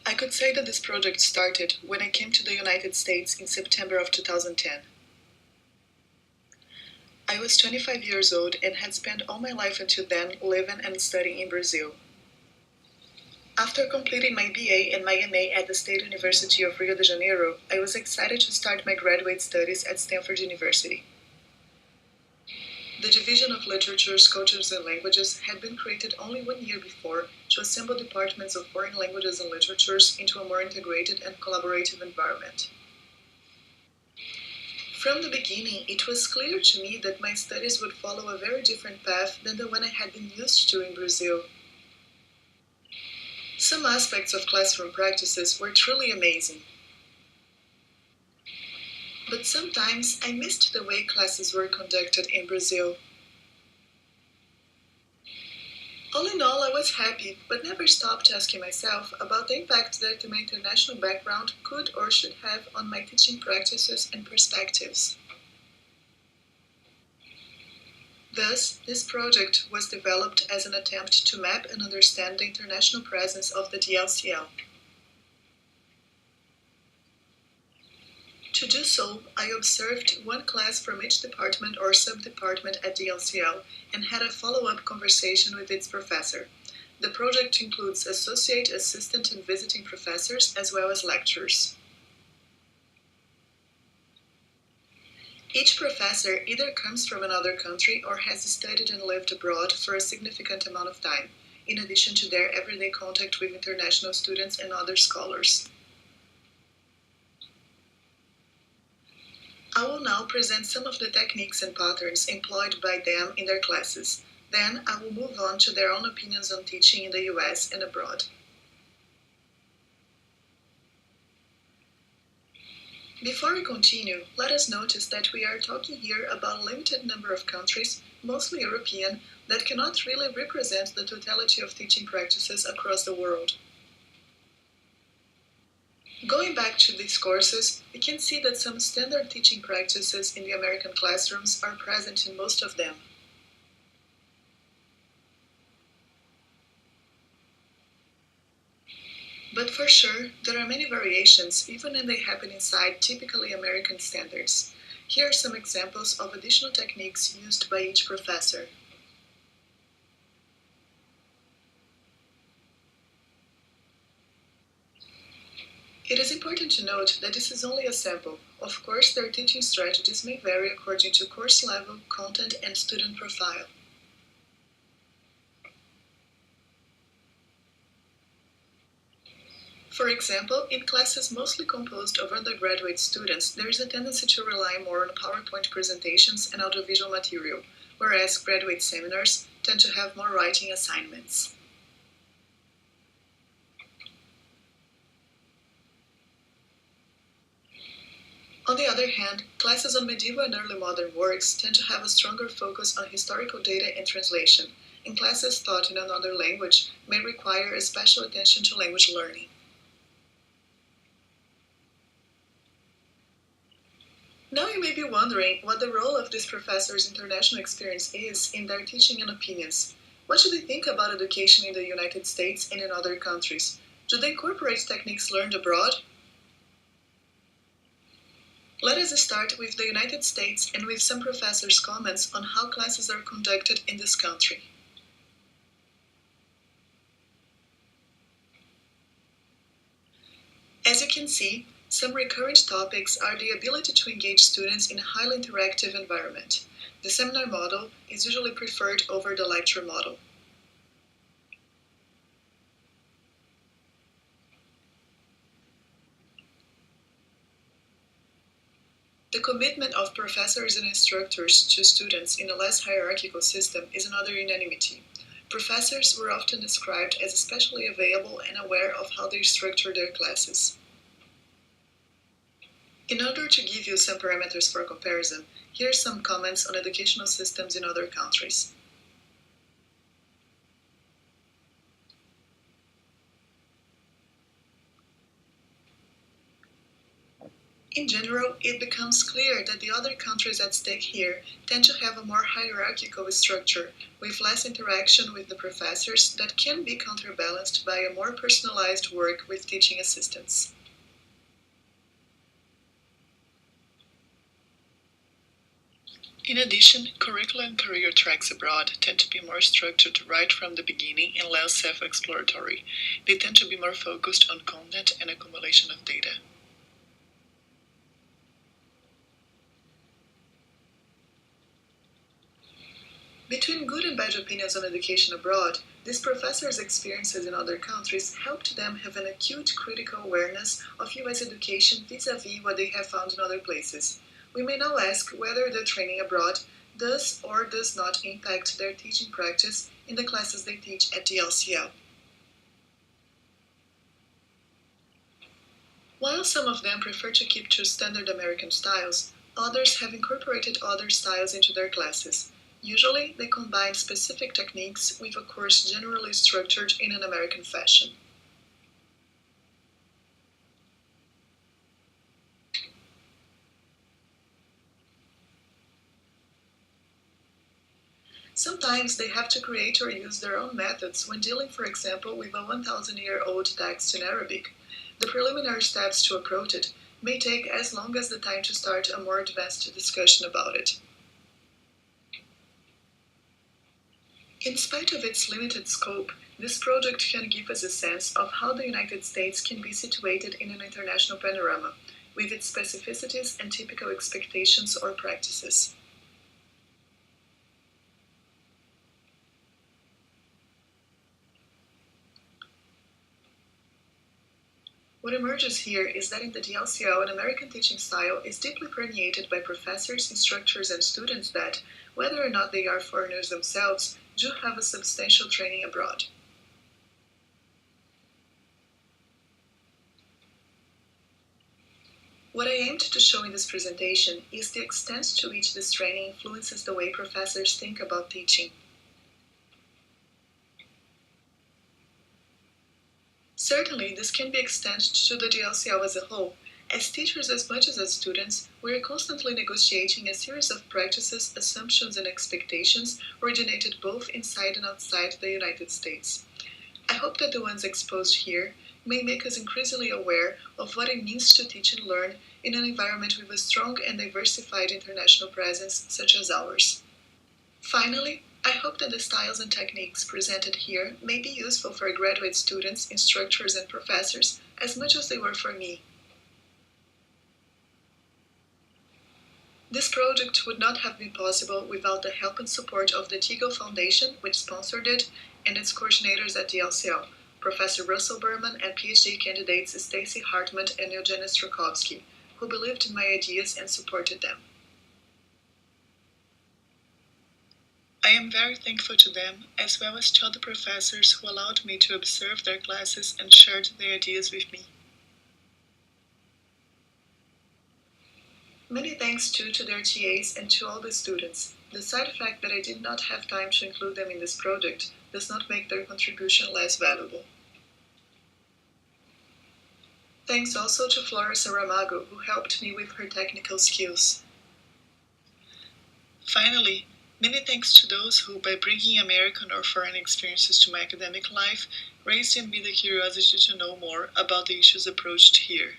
I could say that this project started when I came to the United States in September of 2010. I was 25 years old and had spent all my life until then living and studying in Brazil. After completing my BA and my MA at the State University of Rio de Janeiro, I was excited to start my graduate studies at Stanford University. The Division of Literatures, Cultures, and Languages had been created only 1 year before to assemble departments of foreign languages and literatures into a more integrated and collaborative environment. From the beginning, it was clear to me that my studies would follow a very different path than the one I had been used to in Brazil. Some aspects of classroom practices were truly amazing. But sometimes I missed the way classes were conducted in Brazil. All in all, I was happy, but never stopped asking myself about the impact that my international background could or should have on my teaching practices and perspectives. Thus, this project was developed as an attempt to map and understand the international presence of the DLCL. To do so, I observed one class from each department or sub-department at DLCL and had a follow-up conversation with its professor. The project includes associate, assistant, and visiting professors, as well as lecturers. Each professor either comes from another country or has studied and lived abroad for a significant amount of time, in addition to their everyday contact with international students and other scholars. I will now present some of the techniques and patterns employed by them in their classes. Then I will move on to their own opinions on teaching in the US and abroad. Before we continue, let us notice that we are talking here about a limited number of countries, mostly European, that cannot really represent the totality of teaching practices across the world. Going back to these courses, we can see that some standard teaching practices in the American classrooms are present in most of them. But for sure, there are many variations, even when they happen inside typically American standards. Here are some examples of additional techniques used by each professor. It is important to note that this is only a sample. Of course, their teaching strategies may vary according to course level, content, and student profile. For example, in classes mostly composed of undergraduate students, there is a tendency to rely more on PowerPoint presentations and audiovisual material, whereas graduate seminars tend to have more writing assignments. On the other hand, classes on medieval and early modern works tend to have a stronger focus on historical data and translation, and classes taught in another language may require a special attention to language learning. Now you may be wondering what the role of this professor's international experience is in their teaching and opinions. What should they think about education in the United States and in other countries? Do they incorporate techniques learned abroad? Let us start with the United States and with some professors' comments on how classes are conducted in this country. As you can see, some recurrent topics are the ability to engage students in a highly interactive environment. The seminar model is usually preferred over the lecture model. The commitment of professors and instructors to students in a less hierarchical system is another unanimity. Professors were often described as especially available and aware of how they structure their classes. In order to give you some parameters for comparison, here are some comments on educational systems in other countries. In general, it becomes clear that the other countries at stake here tend to have a more hierarchical structure, with less interaction with the professors that can be counterbalanced by a more personalized work with teaching assistants. In addition, curriculum and career tracks abroad tend to be more structured right from the beginning and less self-exploratory. They tend to be more focused on content and accumulation of data. Between good and bad opinions on education abroad, these professors' experiences in other countries helped them have an acute critical awareness of US education vis-à-vis what they have found in other places. We may now ask whether the training abroad does or does not impact their teaching practice in the classes they teach at the LCL. While some of them prefer to keep to standard American styles, others have incorporated other styles into their classes. Usually, they combine specific techniques with a course generally structured in an American fashion. Sometimes they have to create or use their own methods when dealing, for example, with a 1,000-year-old text in Arabic. The preliminary steps to approach it may take as long as the time to start a more advanced discussion about it. In spite of its limited scope, this project can give us a sense of how the United States can be situated in an international panorama, with its specificities and typical expectations or practices. What emerges here is that in the DLCL, an American teaching style is deeply permeated by professors, instructors, and students that, whether or not they are foreigners themselves, do have a substantial training abroad. What I aimed to show in this presentation is the extent to which this training influences the way professors think about teaching. Certainly, this can be extended to the DLCL as a whole. As teachers as much as students, we are constantly negotiating a series of practices, assumptions, and expectations originated both inside and outside the United States. I hope that the ones exposed here may make us increasingly aware of what it means to teach and learn in an environment with a strong and diversified international presence such as ours. Finally, I hope that the styles and techniques presented here may be useful for graduate students, instructors, and professors as much as they were for me. This project would not have been possible without the help and support of the Teagle Foundation, which sponsored it, and its coordinators at the LCL, Professor Russell Berman and PhD candidates Stacy Hartman and Eugenia Strakovsky, who believed in my ideas and supported them. I am very thankful to them, as well as to other professors who allowed me to observe their classes and shared their ideas with me. Many thanks too to their TAs and to all the students. The side fact that I did not have time to include them in this project does not make their contribution less valuable. Thanks also to Flora Saramago, who helped me with her technical skills. Finally, many thanks to those who, by bringing American or foreign experiences to my academic life, raised in me the curiosity to know more about the issues approached here.